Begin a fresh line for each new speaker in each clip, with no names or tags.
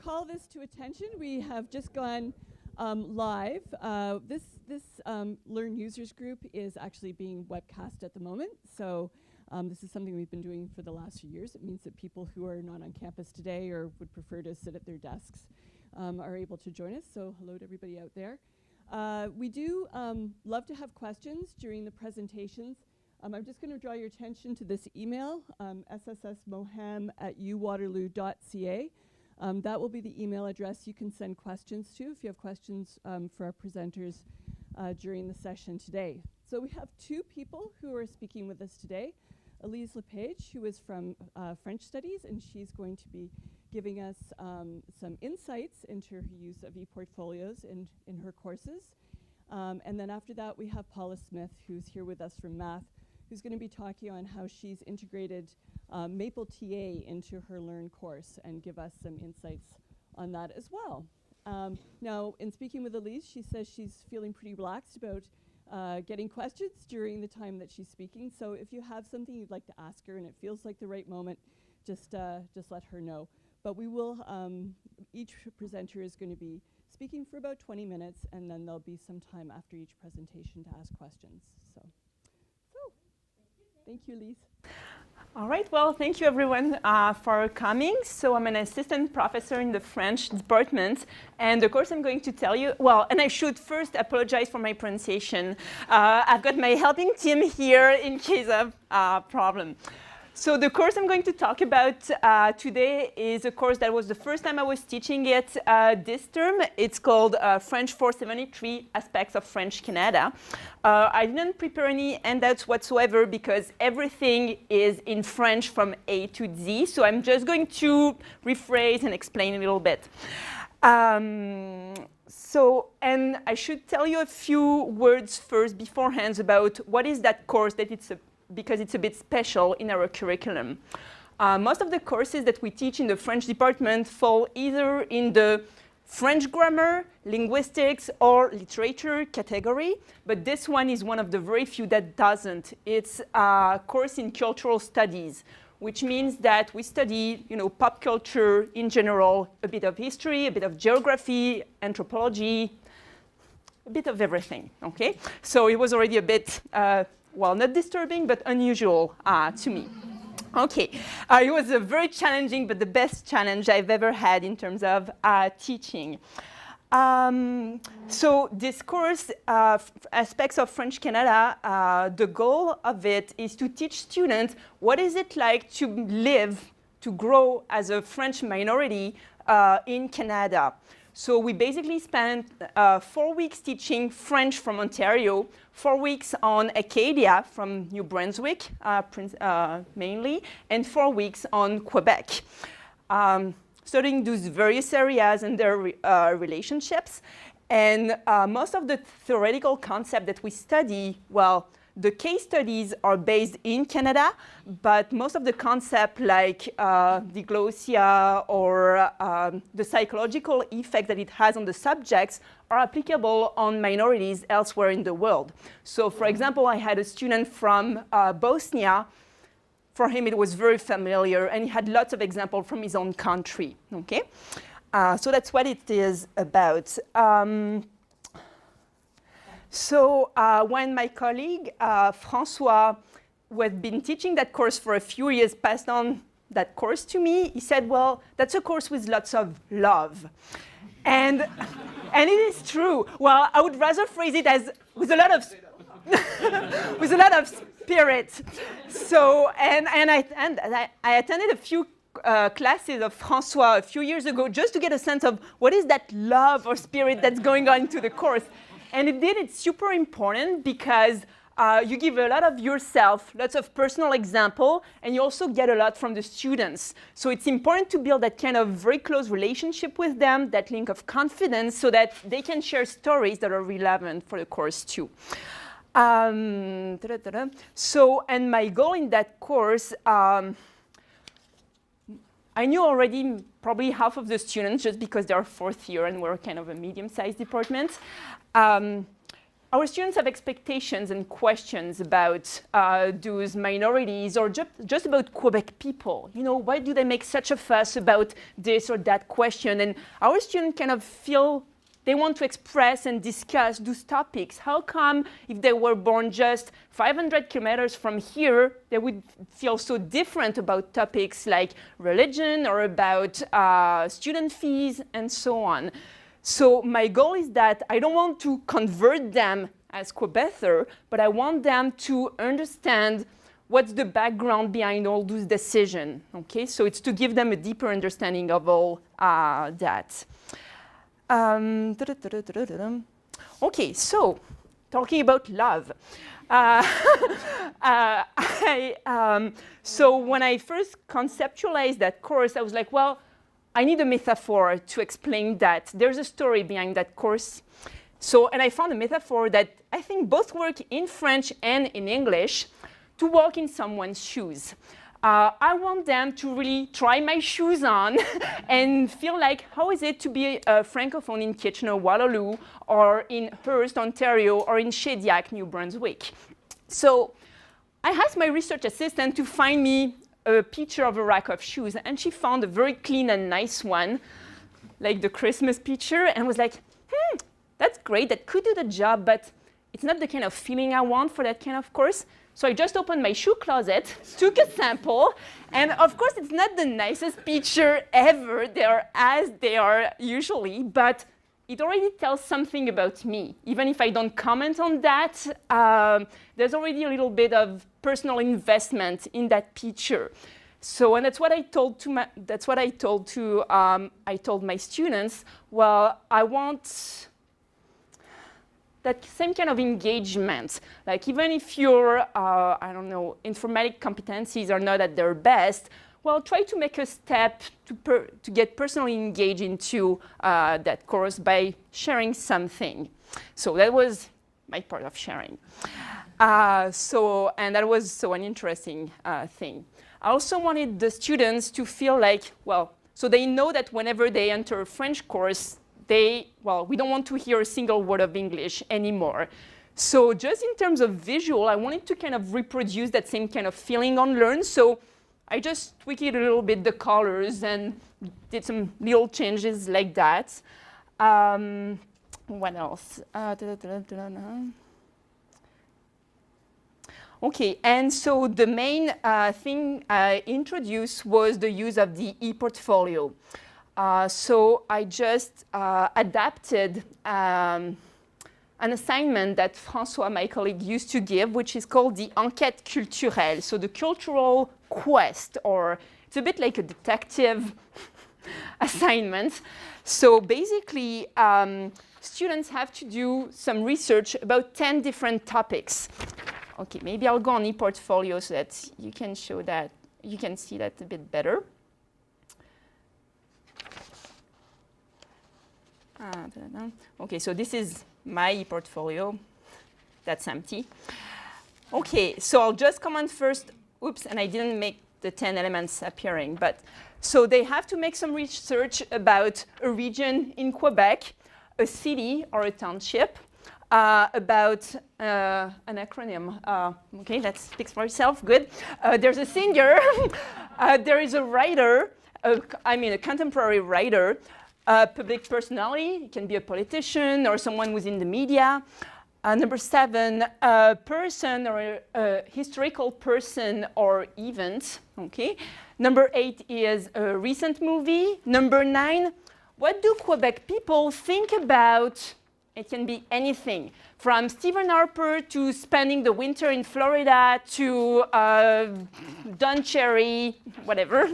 call this to attention. We have just gone live. This Learn Users group is actually being webcast at the moment. So this is something we've been doing for the last few years. It means that people who are not on campus today or would prefer to sit at their desks are able to join us. So hello to everybody out there. We do love to have questions during the presentations. I'm just going to draw your attention to this email, sssmoham@uwaterloo.ca. That will be the email address you can send questions to if you have questions for our presenters during the session today. So we have two people who are speaking with us today. Élise Lepage, who is from French Studies, and she's going to be giving us some insights into her use of ePortfolios in her courses. And then after that, we have Paula Smith, who's here with us from Math, who's going to be talking on how she's integrated Maple TA into her Learn course and give us some insights on that as well. Now, in speaking with Élise, she says she's feeling pretty relaxed about getting questions during the time that she's speaking. So if you have something you'd like to ask her and it feels like the right moment, just let her know. But we will, each presenter is going to be speaking for about 20 minutes, and then there'll be some time after each presentation to ask questions. So thank you, Élise.
All right, well, thank you everyone for coming. So I'm an assistant professor in the French department, and the course I'm going to tell you, well, and I should first apologize for my pronunciation. I've got my helping team here in case of problem. So the course I'm going to talk about today is a course that was the first time I was teaching it this term. It's called French 473 Aspects of French Canada. I didn't prepare any handouts whatsoever because everything is in French from A to Z. So I'm just going to rephrase and explain a little bit. And I should tell you a few words first beforehand about what is that course that because it's a bit special in our curriculum. Most of the courses that we teach in the French department fall either in the French grammar, linguistics, or literature category, but this one is one of the very few that doesn't. It's a course in cultural studies, which means that we study, pop culture in general, a bit of history, a bit of geography, anthropology, a bit of everything, okay? So it was already a bit well, not disturbing, but unusual to me. Okay, it was a very challenging, but the best challenge I've ever had in terms of teaching. So this course, Aspects of French Canada, the goal of it is to teach students what is it like to live, to grow as a French minority in Canada. So we basically spent 4 weeks teaching French from Ontario, 4 weeks on Acadia from New Brunswick, mainly, and 4 weeks on Quebec. Studying those various areas and their relationships. And most of the theoretical concepts that we study, well, the case studies are based in Canada, but most of the concepts like diglossia or the psychological effect that it has on the subjects are applicable on minorities elsewhere in the world. So for example, I had a student from Bosnia. For him, it was very familiar, and he had lots of examples from his own country. Okay, so that's what it is about. So when my colleague, François, who had been teaching that course for a few years, passed on that course to me, he said, well, that's a course with lots of love. And it is true. Well, I would rather phrase it as with a lot of, with a lot of spirit. So, and I attended a few classes of François a few years ago just to get a sense of what is that love or spirit that's going on into the course. And indeed, it's super important because you give a lot of yourself, lots of personal example, and you also get a lot from the students. So it's important to build that kind of very close relationship with them, that link of confidence, so that they can share stories that are relevant for the course too. So, and my goal in that course, I knew already probably half of the students just because they're fourth year and we're kind of a medium-sized department. our students have expectations and questions about those minorities or just about Quebec people. You know, why do they make such a fuss about this or that question? And our students kind of feel they want to express and discuss those topics. How come if they were born just 500 kilometers from here, they would feel so different about topics like religion or about student fees and so on? So my goal is that I don't want to convert them as Quebecers, but I want them to understand what's the background behind all those decisions. Okay, so it's to give them a deeper understanding of all that. Okay, so talking about love. So when I first conceptualized that course, I was like, well, I need a metaphor to explain that. There's a story behind that course. So, and I found a metaphor that I think both work in French and in English, to walk in someone's shoes. I want them to really try my shoes on and feel like, how is it to be a Francophone in Kitchener-Waterloo or in Hearst, Ontario, or in Shediac, New Brunswick? So I asked my research assistant to find me a picture of a rack of shoes, and she found a very clean and nice one, like the Christmas picture, and was like, that's great, that could do the job, but it's not the kind of feeling I want for that kind of course. So I just opened my shoe closet, took a sample, and of course it's not the nicest picture ever. They are as they are usually, but it already tells something about me. Even if I don't comment on that, there's already a little bit of personal investment in that picture. So, and that's what I told to I told my students. Well, I want that same kind of engagement. Like even if your, I don't know, informatic competencies are not at their best, well, try to make a step to get personally engaged into that course by sharing something. So that was my part of sharing. And that was so an interesting thing. I also wanted the students to feel like, well, so they know that whenever they enter a French course, we don't want to hear a single word of English anymore. So just in terms of visual, I wanted to kind of reproduce that same kind of feeling on Learn. So I just tweaked a little bit the colors and did some little changes like that. What else? Okay, and so the main thing I introduced was the use of the ePortfolio. So I just adapted an assignment that François, my colleague, used to give, which is called the enquête culturelle, so the cultural quest, or it's a bit like a detective assignment. So basically, students have to do some research about 10 different topics. Okay, maybe I'll go on ePortfolio so that you can show that, you can see that a bit better. Okay, so this is my ePortfolio. That's empty. Okay, so I'll just comment first. Oops, and I didn't make the 10 elements appearing. But so they have to make some research about a region in Quebec, a city or a township, about an acronym. Okay, that speaks for itself. Good. There's a singer. There is a writer. A contemporary writer. A public personality, it can be a politician or someone who's in the media. Number 7, a person or a historical person or event. Okay. Number 8 is a recent movie. Number 9, what do Quebec people think about? It can be anything, from Stephen Harper to spending the winter in Florida to Don Cherry, whatever.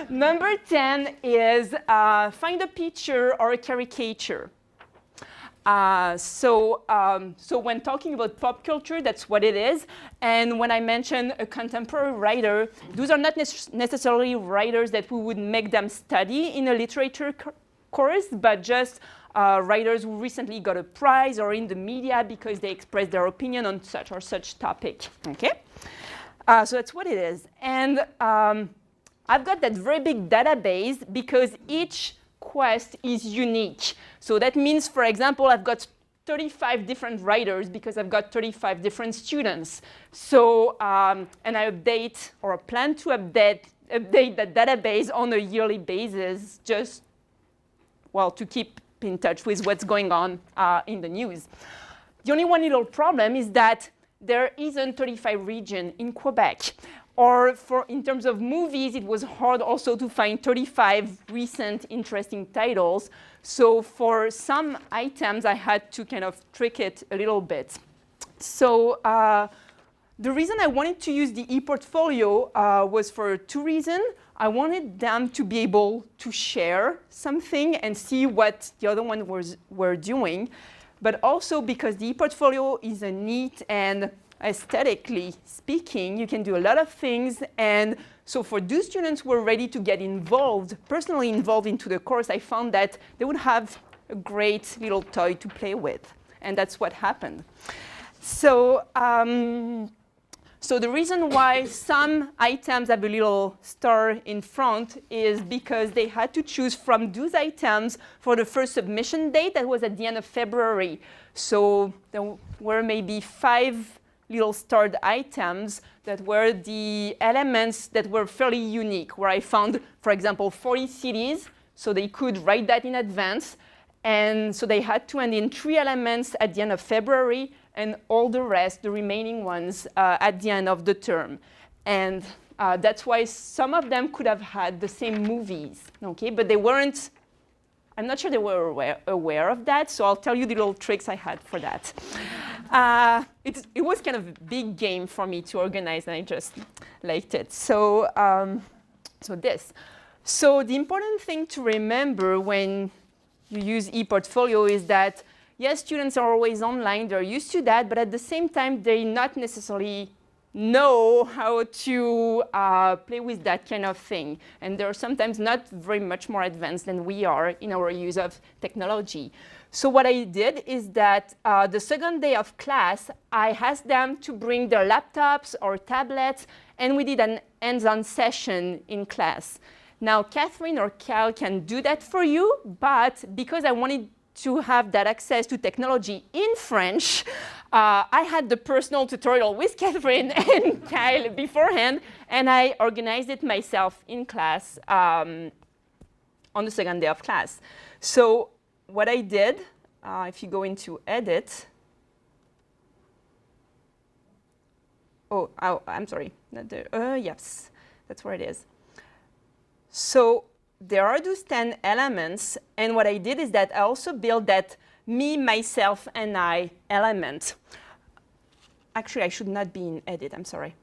Number 10 is find a picture or a caricature. So when talking about pop culture, that's what it is. And when I mention a contemporary writer, those are not necessarily writers that we would make them study in a literature course, but just writers who recently got a prize or in the media because they expressed their opinion on such or such topic. Okay, so that's what it is. And I've got that very big database because each quest is unique. So that means, for example, I've got 35 different writers because I've got 35 different students. So, and I update or plan to update that database on a yearly basis just, well, to keep in touch with what's going on in the news. The only one little problem is that there isn't 35 region in Quebec. Or in terms of movies, it was hard also to find 35 recent interesting titles. So for some items, I had to kind of trick it a little bit. So the reason I wanted to use the ePortfolio was for two reasons. I wanted them to be able to share something and see what the other one were doing, but also because the ePortfolio is a neat and aesthetically speaking, you can do a lot of things. And so for those students who were ready to get involved, personally involved into the course, I found that they would have a great little toy to play with. And that's what happened. So, so the reason why some items have a little star in front is because they had to choose from those items for the first submission date that was at the end of February. So there were maybe 5 little starred items that were the elements that were fairly unique, where I found, for example, 40 cities, so they could write that in advance. And so they had to end in 3 elements at the end of February, and all the rest, the remaining ones, at the end of the term. And that's why some of them could have had the same movies, okay? But they weren't, I'm not sure they were aware of that, so I'll tell you the little tricks I had for that. It was kind of a big game for me to organize, and I just liked it. So, so the important thing to remember when you use ePortfolio is that, yes, students are always online, they're used to that, but at the same time, they not necessarily know how to play with that kind of thing. And they're sometimes not very much more advanced than we are in our use of technology. So what I did is that the second day of class, I asked them to bring their laptops or tablets, and we did an hands-on session in class. Now, Catherine or Kyle can do that for you, but because I wanted to have that access to technology in French, I had the personal tutorial with Catherine and Kyle beforehand, and I organized it myself in class on the second day of class. So what I did, if you go into Edit, I'm sorry, not the, yes, that's where it is. So there are those 10 elements, and what I did is that I also built that me, myself, and I element. Actually, I should not be in Edit, I'm sorry.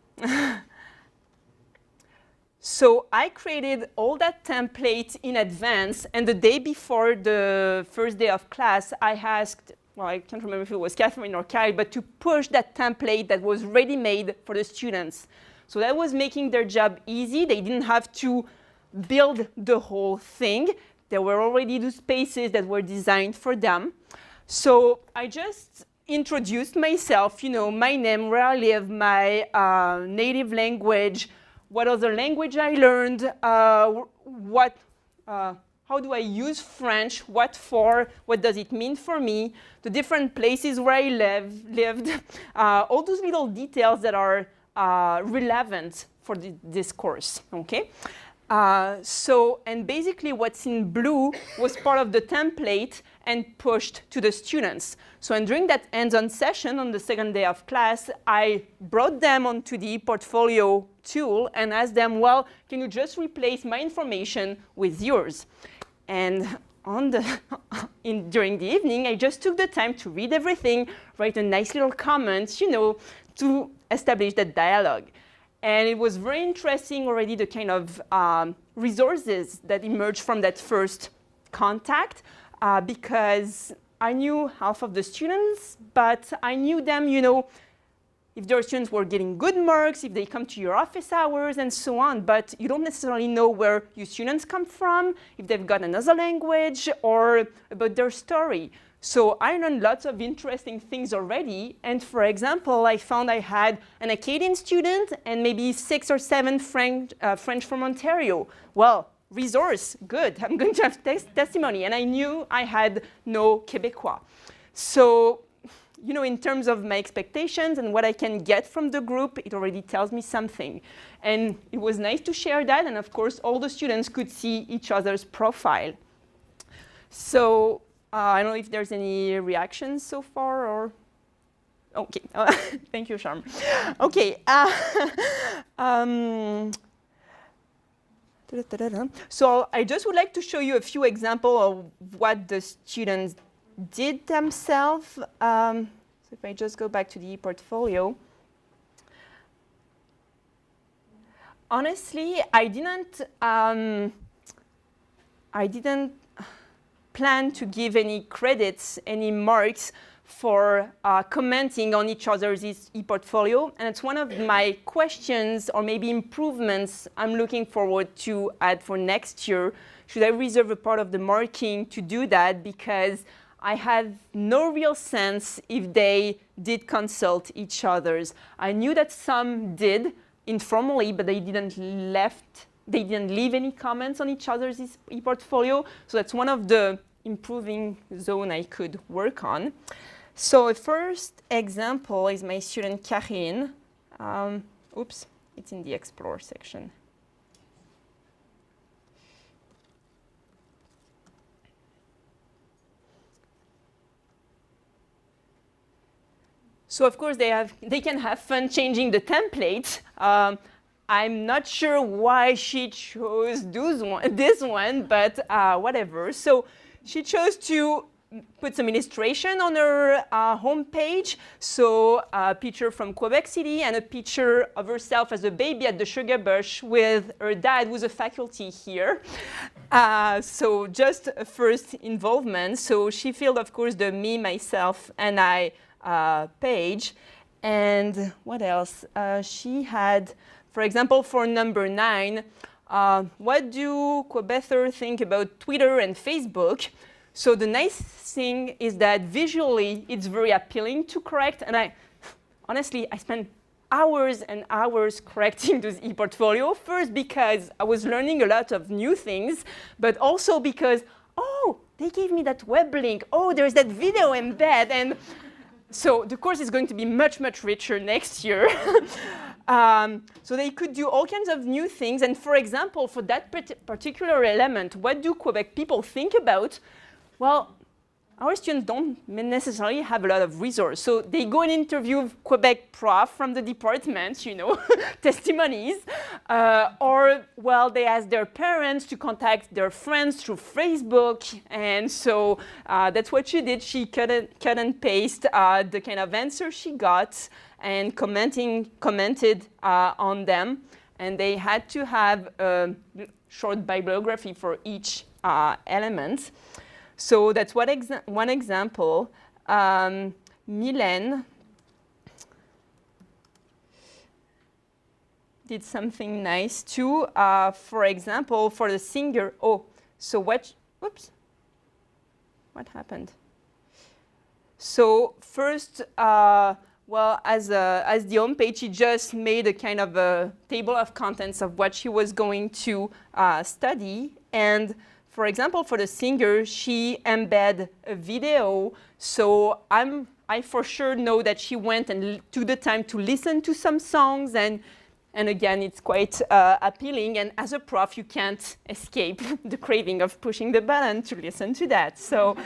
So I created all that template in advance, and the day before the first day of class, I asked, well, I can't remember if it was Catherine or Kyle, but to push that template that was ready-made for the students. So that was making their job easy. They didn't have to build the whole thing. There were already the spaces that were designed for them. So I just introduced myself, you know, my name, where I live, my native language, what other language I learned, how do I use French, what for, what does it mean for me, the different places where I lived, all those little details that are relevant for this course, okay? And basically what's in blue was part of the template and pushed to the students. So and during that hands-on session on the second day of class, I brought them onto the ePortfolio tool and asked them, well, can you just replace my information with yours? And during the evening, I just took the time to read everything, write a nice little comment, you know, to establish that dialogue. And it was very interesting already, the kind of resources that emerged from that first contact, because I knew half of the students, but I knew them, you know, if their students were getting good marks, if they come to your office hours, and so on. But you don't necessarily know where your students come from, if they've got another language, or about their story. So I learned lots of interesting things already. And for example, I found I had an Acadian student and maybe 6 or 7 French from Ontario. Well, resource, good. I'm going to have testimony. And I knew I had no Quebecois. So, you know, in terms of my expectations and what I can get from the group, it already tells me something. And it was nice to share that, and of course, all the students could see each other's profile. So, I don't know if there's any reactions so far, or... Okay, thank you, Charm. Okay. So I just would like to show you a few examples of what the students did themselves. So if I just go back to the ePortfolio. Honestly, I didn't plan to give any credits, any marks for commenting on each other's ePortfolio. And it's one of my questions or maybe improvements I'm looking forward to add for next year. Should I reserve a part of the marking to do that? Because I had no real sense if they did consult each other's. I knew that some did informally, but they didn't leave any comments on each other's ePortfolio. So that's one of the improving zone I could work on. So a first example is my student Karine. Oops, it's in the Explore section. So of course they can have fun changing the template. I'm not sure why she chose this one, but whatever. So she chose to put some illustration on her homepage. So a picture from Quebec City and a picture of herself as a baby at the Sugar Bush with her dad, who's a faculty here. So just a first involvement. So she filled, of course, the me, myself, and I page. And what else? She had, for example, for number 9, what do Quebecers think about Twitter and Facebook? So the nice thing is that visually it's very appealing to correct. And honestly, I spent hours and hours correcting this ePortfolio. First because I was learning a lot of new things, but also because, oh, they gave me that web link. Oh, there's that video embed. And so the course is going to be much, much richer next year. So they could do all kinds of new things. And for example, for that particular element, what do Quebec people think about? Well, our students don't necessarily have a lot of resources. So they go and interview Quebec prof from the department, you know, testimonies. Or, well, they ask their parents to contact their friends through Facebook. And so that's what she did. She cut and paste the kind of answer she got and commented on them. And they had to have a short bibliography for each element. So that's one example. Mylène did something nice too. For example, for the singer. Oh, so what? Oops. What happened? So first, well, as the homepage, she just made a kind of a table of contents of what she was going to study. And for example, for the singer, she embedded a video. So I for sure know that she went and took the time to listen to some songs. And again, it's quite appealing. And as a prof, you can't escape the craving of pushing the button to listen to that. So,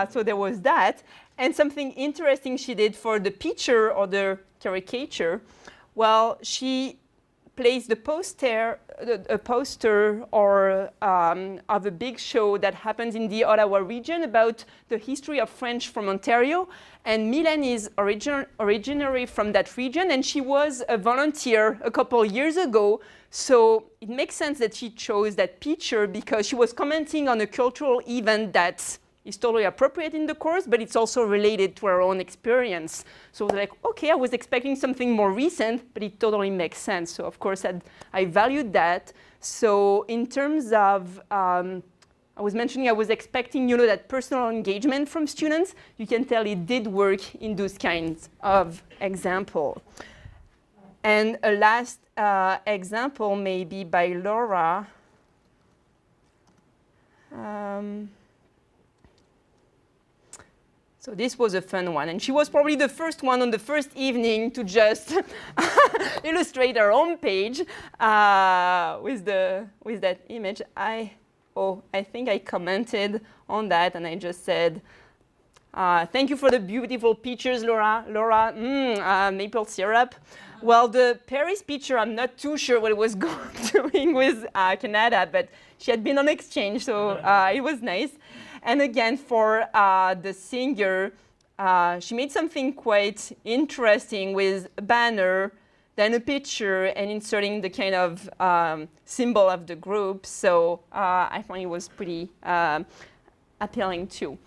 so there was that. And something interesting she did for the picture or the caricature, well, she placed a poster or of a big show that happens in the Ottawa region about the history of French from Ontario. And Mylène is originally from that region, and she was a volunteer a couple years ago. So it makes sense that she chose that picture because she was commenting on a cultural event that is totally appropriate in the course, but it's also related to our own experience. So like, okay, I was expecting something more recent, but it totally makes sense. So of course, I valued that. So in terms of, I was mentioning I was expecting, you know, that personal engagement from students. You can tell it did work in those kinds of example. And a last example maybe by Laura. So this was a fun one. And she was probably the first one on the first evening to just illustrate her own page with that image. I think I commented on that, and I just said, thank you for the beautiful pictures, Laura. Maple syrup. Well, the Paris picture, I'm not too sure what it was doing with Canada, but she had been on exchange, so it was nice. And again, for the singer, she made something quite interesting with a banner, then a picture, and inserting the kind of symbol of the group. So I find it was pretty appealing too.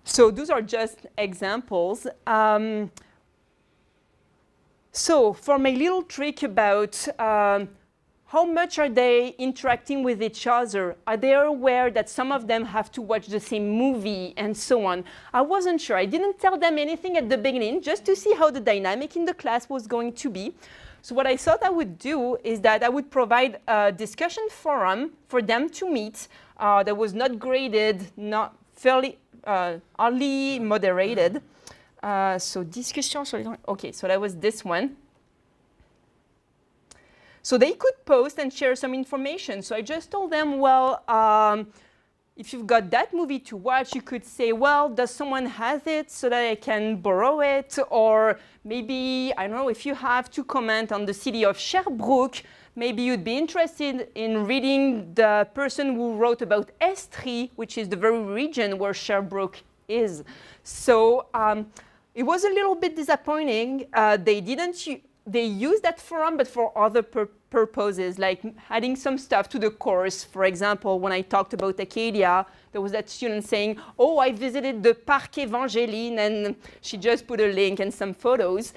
So those are just examples. So for my little trick about how much are they interacting with each other? Are they aware that some of them have to watch the same movie and so on? I wasn't sure. I didn't tell them anything at the beginning, just to see how the dynamic in the class was going to be. So what I thought I would do is that I would provide a discussion forum for them to meet that was not graded, not fairly only moderated. So discussion sur les... Okay, so that was this one. So they could post and share some information. So I just told them, well, if you've got that movie to watch, you could say, well, does someone have it so that I can borrow it? Or maybe, I don't know, if you have to comment on the city of Sherbrooke, maybe you'd be interested in reading the person who wrote about Estrie, which is the very region where Sherbrooke is. So it was a little bit disappointing. They used that forum, but for other purposes, like adding some stuff to the course. For example, when I talked about Acadia, there was that student saying, oh, I visited the Parc Evangeline, and she just put a link and some photos.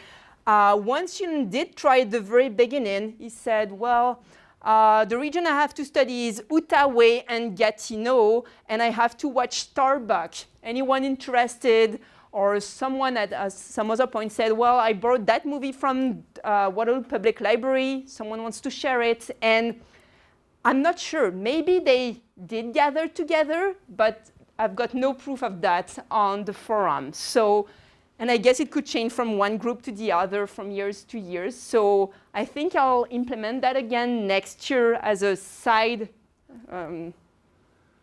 One student did try at the very beginning. He said, well, the region I have to study is Outaouais and Gatineau, and I have to watch Starbuck. Anyone interested? Or someone at some other point said, well, I borrowed that movie from Waterloo Public Library. Someone wants to share it. And I'm not sure. Maybe they did gather together, but I've got no proof of that on the forum. So, and I guess it could change from one group to the other from years to years. So I think I'll implement that again next year as a side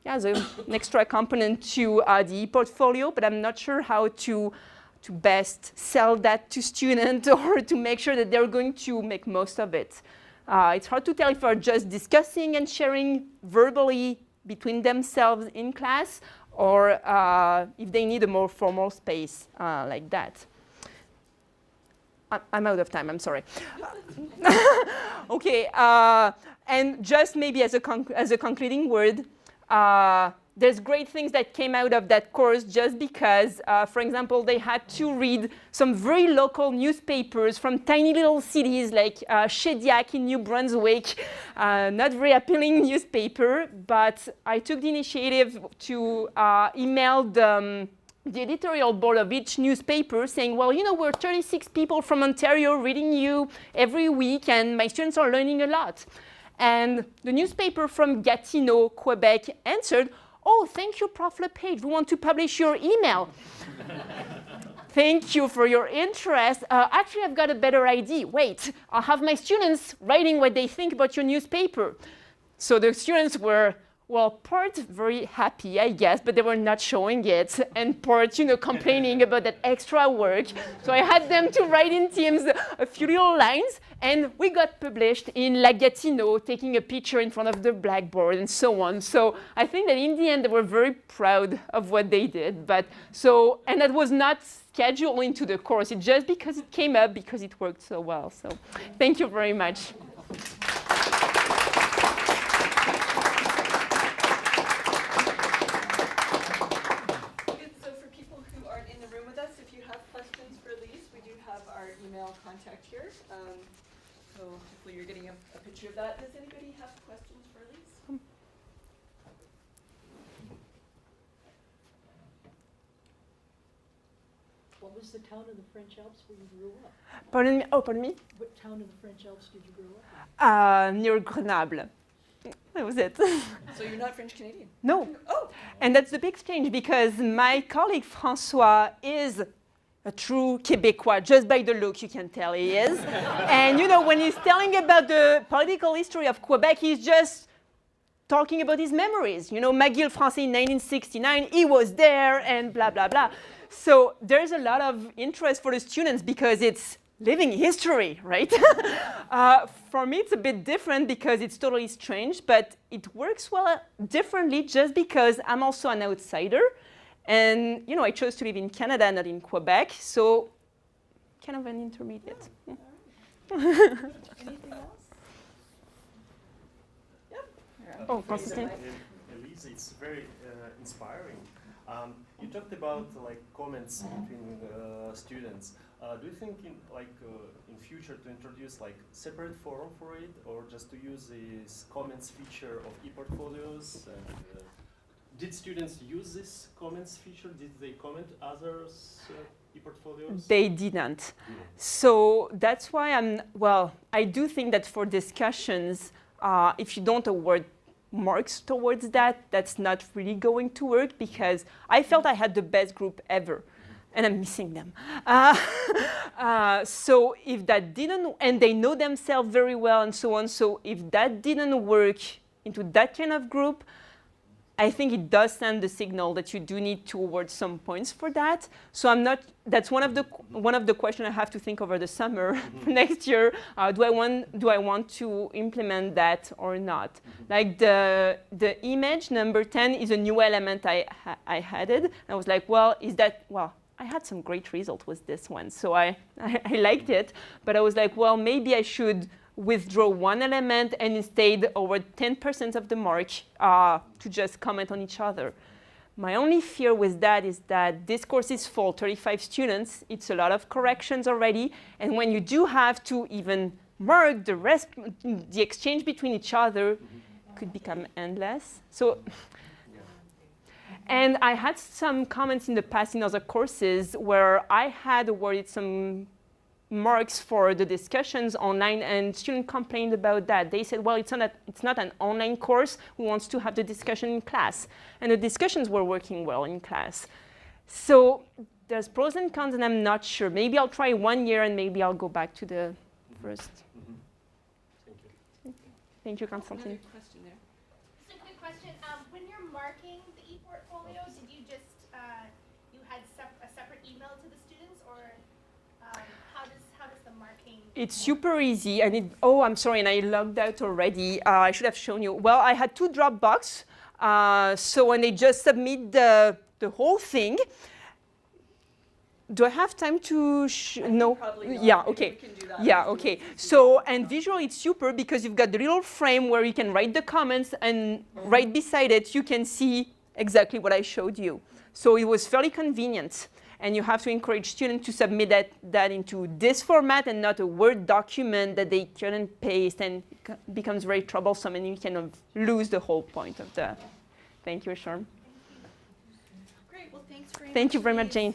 as an extra component to the ePortfolio, but I'm not sure how to best sell that to students or to make sure that they're going to make most of it. It's hard to tell if they're just discussing and sharing verbally between themselves in class, or if they need a more formal space like that. I'm out of time, I'm sorry. Okay, and just maybe as a concluding word, there's great things that came out of that course just because, for example, they had to read some very local newspapers from tiny little cities like Shediac in New Brunswick. Not very appealing newspaper, but I took the initiative to email the editorial board of each newspaper saying, well, you know, we're 36 people from Ontario reading you every week, and my students are learning a lot. And the newspaper from Gatineau, Quebec, answered, oh, thank you, Prof. Lepage. We want to publish your email. Thank you for your interest. Actually, I've got a better idea. Wait, I'll have my students writing what they think about your newspaper. So the students were, well, part very happy, I guess, but they were not showing it, and part, you know, complaining about that extra work. So I had them to write in Teams a few little lines, and we got published in La Gatineau, taking a picture in front of the blackboard and so on. So I think that in the end, they were very proud of what they did. But so, and that was not scheduled into the course. It's just because it came up, because it worked so well. So thank you very much.
Contact here. So hopefully you're getting a picture of that. Does anybody have questions for Élise?
What was the town of the French Alps where you grew up?
Pardon me? Oh, pardon me?
What town of the French Alps did you grow up in?
Near Grenoble. That was it.
So you're not French Canadian?
No.
Oh,
And that's the big change because my colleague François is a true Québécois. Just by the look, you can tell he is. And you know, when he's telling about the political history of Quebec, he's just talking about his memories. You know, McGill Français in 1969, he was there and blah, blah, blah. So there's a lot of interest for the students because it's living history, right? For me, it's a bit different because it's totally strange, but it works well differently just because I'm also an outsider. And, you know, I chose to live in Canada, not in Quebec, so kind of an intermediate.
Yeah. Anything else? Yep.
Oh, Constantine.
Élise, it's very inspiring. You talked about like comments between students. Do you think in future to introduce like separate forum for it, or just to use this comments feature of ePortfolios? And, did students use this comments feature? Did they comment others' ePortfolios?
They didn't. So that's why I do think that for discussions, if you don't award marks towards that, that's not really going to work because I felt I had the best group ever. And I'm missing them. So if that didn't, and they know themselves very well and so on, so if that didn't work into that kind of group, I think it does send the signal that you do need to award some points for that. So that's one of the questions I have to think over the summer next year. Do I want to implement that or not? Like the image number 10 is a new element I added. And I was like, well, I had some great results with this one, so I liked it. But I was like, well, maybe I should withdraw one element and instead award 10% of the mark to just comment on each other. My only fear with that is that this course is full, 35 students. It's a lot of corrections already. And when you do have to even mark the exchange between each other could become endless. So. And I had some comments in the past in other courses where I had awarded some marks for the discussions online, and students complained about that. They said, well, it's not an online course. We want to have the discussion in class. And the discussions were working well in class. So there's pros and cons, and I'm not sure. Maybe I'll try 1 year, and maybe I'll go back to the first.
Thank you.
Thank you, Constantine.
Another question there.
Just a quick question. When you're marking the ePortfolio, did you just, you had a separate email to the students, or how does the marking?
It's super easy, and I'm sorry, and I logged out already. I should have shown you. Well, I had 2 Dropbox, so when they just submit the whole thing, do I have time to no?
Probably not.
Yeah,
Maybe
okay.
we can do that
Yeah,
afterwards.
okay. So, and visually it's super because you've got the little frame where you can write the comments, and right beside it you can see exactly what I showed you. So it was fairly convenient. And you have to encourage students to submit that into this format and not a Word document that they couldn't paste, and it becomes very troublesome, and you kind of lose the whole point of the. Thank you, Sharm.
Great. Well, thanks very much.
Thank you very much,
Elise.
Jane.